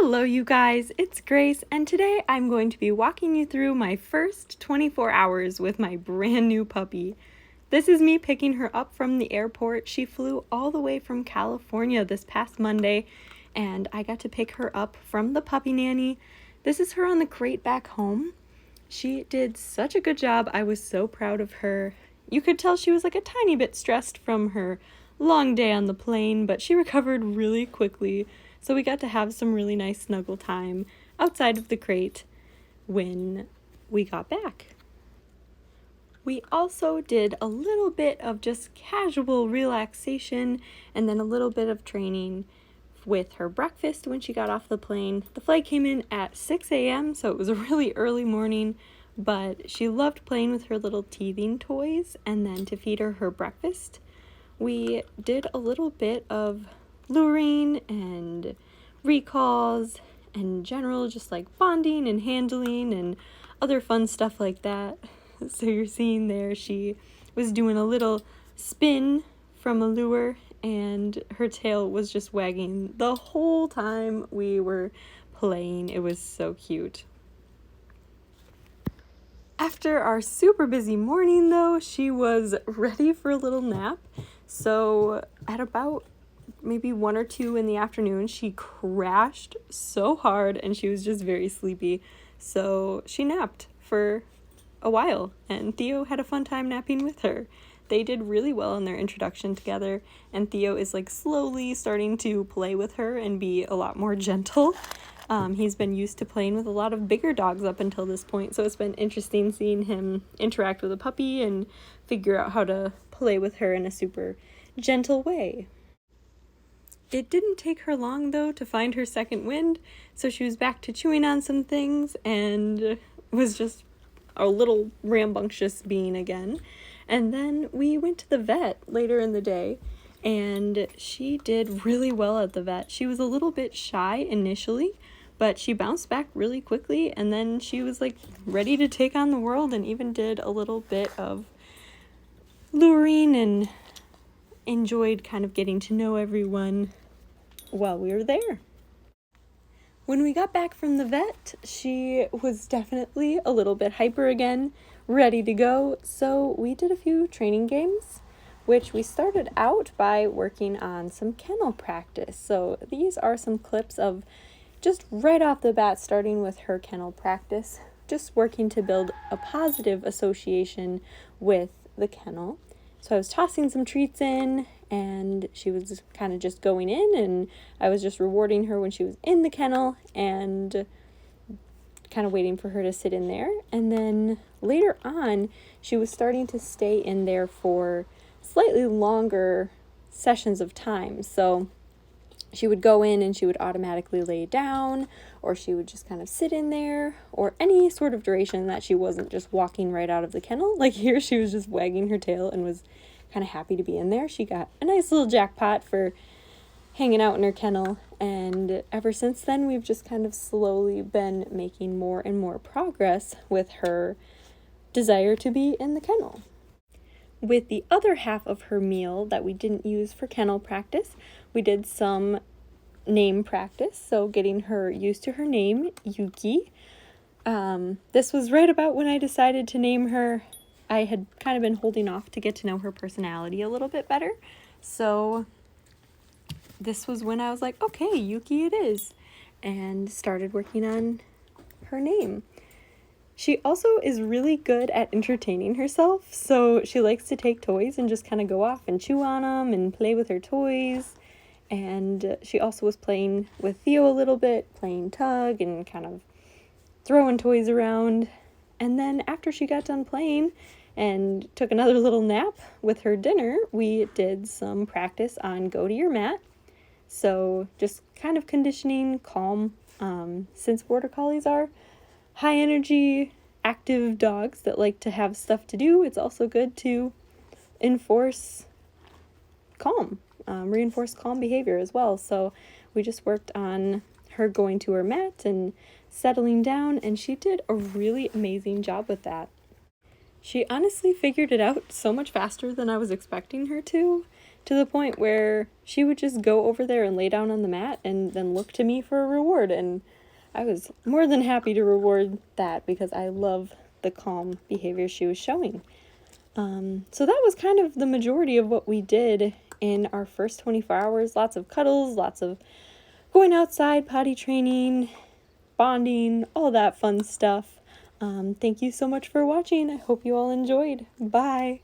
Hello you guys, it's Grace, and today I'm going to be walking you through my first 24 hours with my brand new puppy. This is me picking her up from the airport. She flew all the way from California this past Monday, and I got to pick her up from the puppy nanny. This is her on the crate back home. She did such a good job. I was so proud of her. You could tell she was like a tiny bit stressed from her long day on the plane, but she recovered really quickly. So we got to have some really nice snuggle time outside of the crate when we got back. We also did a little bit of just casual relaxation and then a little bit of training with her breakfast when she got off the plane. The flight came in at 6 a.m., so it was a really early morning, but she loved playing with her little teething toys. And then to feed her breakfast, we did a little bit of luring and recalls and general just like bonding and handling and other fun stuff like that. So you're seeing there she was doing a little spin from a lure and her tail was just wagging the whole time we were playing. It was so cute. After our super busy morning though, she was ready for a little nap. So at about maybe 1 or 2 in the afternoon, she crashed so hard and she was just very sleepy. So she napped for a while and Theo had a fun time napping with her. They did really well in their introduction together, and Theo is like slowly starting to play with her and be a lot more gentle. He's been used to playing with a lot of bigger dogs up until this point, so it's been interesting seeing him interact with a puppy and figure out how to play with her in a super gentle way. It didn't take her long, though, to find her second wind, so she was back to chewing on some things and was just a little rambunctious being again. And then we went to the vet later in the day, and she did really well at the vet. She was a little bit shy initially, but she bounced back really quickly, and then she was like ready to take on the world and even did a little bit of luring and enjoyed kind of getting to know everyone while we were there. When we got back from the vet, she was definitely a little bit hyper again, ready to go, so we did a few training games, which we started out by working on some kennel practice. So these are some clips of just right off the bat starting with her kennel practice, just working to build a positive association with the kennel. So I was tossing some treats in, and she was kind of just going in, and I was just rewarding her when she was in the kennel and kind of waiting for her to sit in there. And then later on, she was starting to stay in there for slightly longer sessions of time. So she would go in and she would automatically lay down, or she would just kind of sit in there, or any sort of duration that she wasn't just walking right out of the kennel. Like here, she was just wagging her tail and was kind of happy to be in there. She got a nice little jackpot for hanging out in her kennel, and ever since then we've just kind of slowly been making more and more progress with her desire to be in the kennel. With the other half of her meal that we didn't use for kennel practice, we did some name practice, so getting her used to her name, Yuki. This was right about when I decided to name her. I had kind of been holding off to get to know her personality a little bit better, so this was when I was like, okay, Yuki it is, and started working on her name. She also is really good at entertaining herself, so she likes to take toys and just kind of go off and chew on them and play with her toys. And she also was playing with Theo a little bit, playing tug and kind of throwing toys around. And then after she got done playing and took another little nap with her dinner, we did some practice on go to your mat. So just kind of conditioning, calm, since Border Collies are high energy, active dogs that like to have stuff to do, it's also good to enforce calm, reinforce calm behavior as well. So we just worked on her going to her mat and settling down, and she did a really amazing job with that. She honestly figured it out so much faster than I was expecting her to. to the point where she would just go over there and lay down on the mat and then look to me for a reward. And I was more than happy to reward that because I love the calm behavior she was showing. So that was kind of the majority of what we did in our first 24 hours. Lots of cuddles, lots of going outside, potty training, bonding, all that fun stuff. Thank you so much for watching. I hope you all enjoyed. Bye.